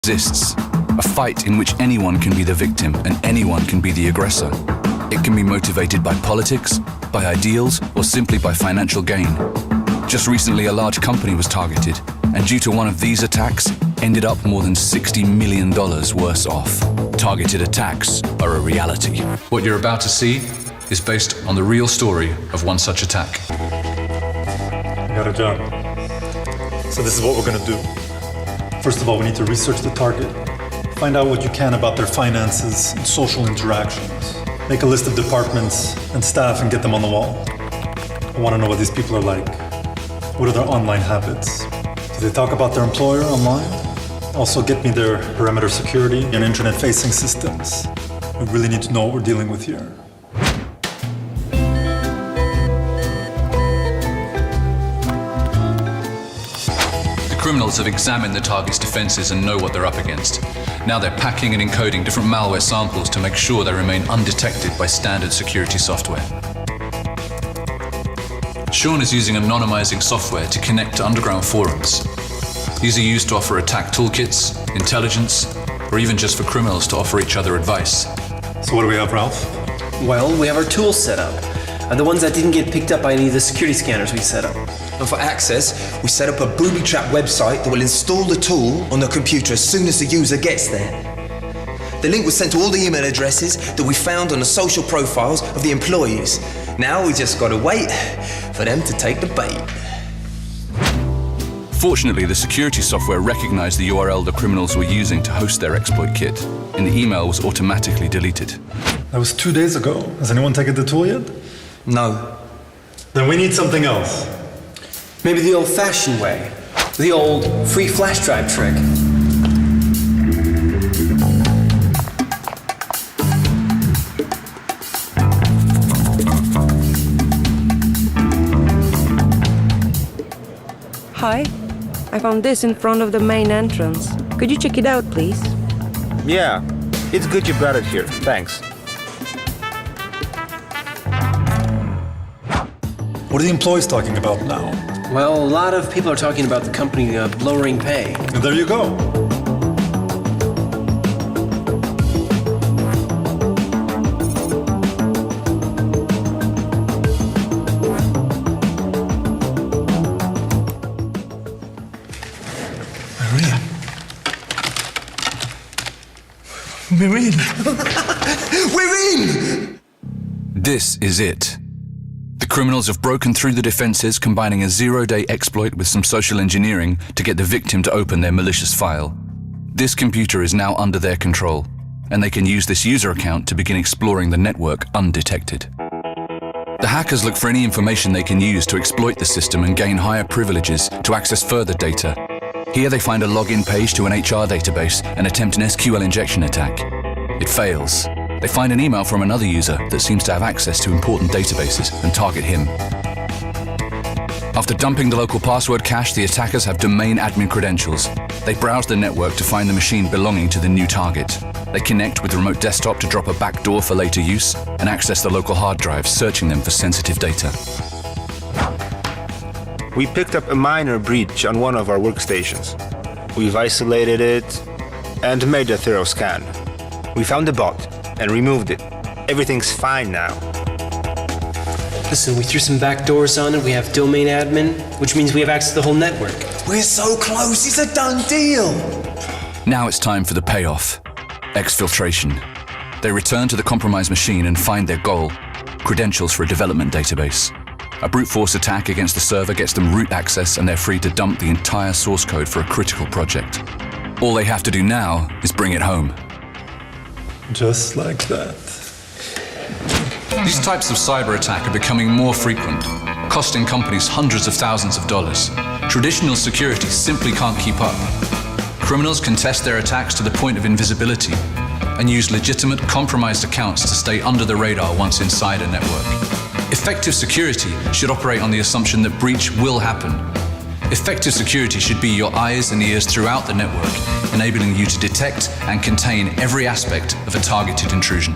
exists, a fight in which anyone can be the victim and anyone can be the aggressor. It can be motivated by politics, by ideals, or simply by financial gain. Just recently, a large company was targeted, and due to one of these attacks, ended up more than $60 million worse off. Targeted attacks are a reality. What you're about to see is based on the real story of one such attack. I got a job. So this is what we're gonna do. First of all, we need to research the target. Find out what you can about their finances and social interactions. Make a list of departments and staff and get them on the wall. I wanna know what these people are like. What are their online habits? Do they talk about their employer online? Also get me their perimeter security and internet-facing systems. We really need to know what we're dealing with here. Criminals have examined the target's defenses and know what they're up against. Now they're packing and encoding different malware samples to make sure they remain undetected by standard security software. Sean is using anonymizing software to connect to underground forums. These are used to offer attack toolkits, intelligence, or even just for criminals to offer each other advice. So what do we have, Ralph? Well, we have our tools set up. The ones that didn't get picked up by any of the security scanners we set up. And for access, we set up a booby trap website that will install the tool on the computer as soon as the user gets there. The link was sent to all the email addresses that we found on the social profiles of the employees. Now we just gotta wait for them to take the bait. Fortunately, the security software recognized the URL the criminals were using to host their exploit kit, and the email was automatically deleted. That was 2 days ago. Has anyone taken the tool yet? No. Then we need something else. Maybe the old-fashioned way. The old free flash drive trick. Hi, I found this in front of the main entrance. Could you check it out, please? Yeah, it's good you brought it here. Thanks. What are the employees talking about now? Well, a lot of people are talking about the company lowering pay. And there you go. Marine! We're in! This is it. The criminals have broken through the defenses, combining a zero-day exploit with some social engineering to get the victim to open their malicious file. This computer is now under their control, and they can use this user account to begin exploring the network undetected. The hackers look for any information they can use to exploit the system and gain higher privileges to access further data. Here they find a login page to an HR database and attempt an SQL injection attack. It fails. They find an email from another user that seems to have access to important databases and target him. After dumping the local password cache, the attackers have domain admin credentials. They browse the network to find the machine belonging to the new target. They connect with the remote desktop to drop a backdoor for later use and access the local hard drives, searching them for sensitive data. We picked up a minor breach on one of our workstations. We've isolated it and made a thorough scan. We found the bot and removed it. Everything's fine now. Listen, we threw some backdoors on it. We have domain admin, which means we have access to the whole network. We're so close, it's a done deal! Now it's time for the payoff. Exfiltration. They return to the compromised machine and find their goal, credentials for a development database. A brute force attack against the server gets them root access and they're free to dump the entire source code for a critical project. All they have to do now is bring it home. Just like that. These types of cyber attack are becoming more frequent, costing companies hundreds of thousands of dollars. Traditional security simply can't keep up. Criminals can test their attacks to the point of invisibility and use legitimate, compromised accounts to stay under the radar once inside a network. Effective security should operate on the assumption that breach will happen. Effective security should be your eyes and ears throughout the network, enabling you to detect and contain every aspect of a targeted intrusion.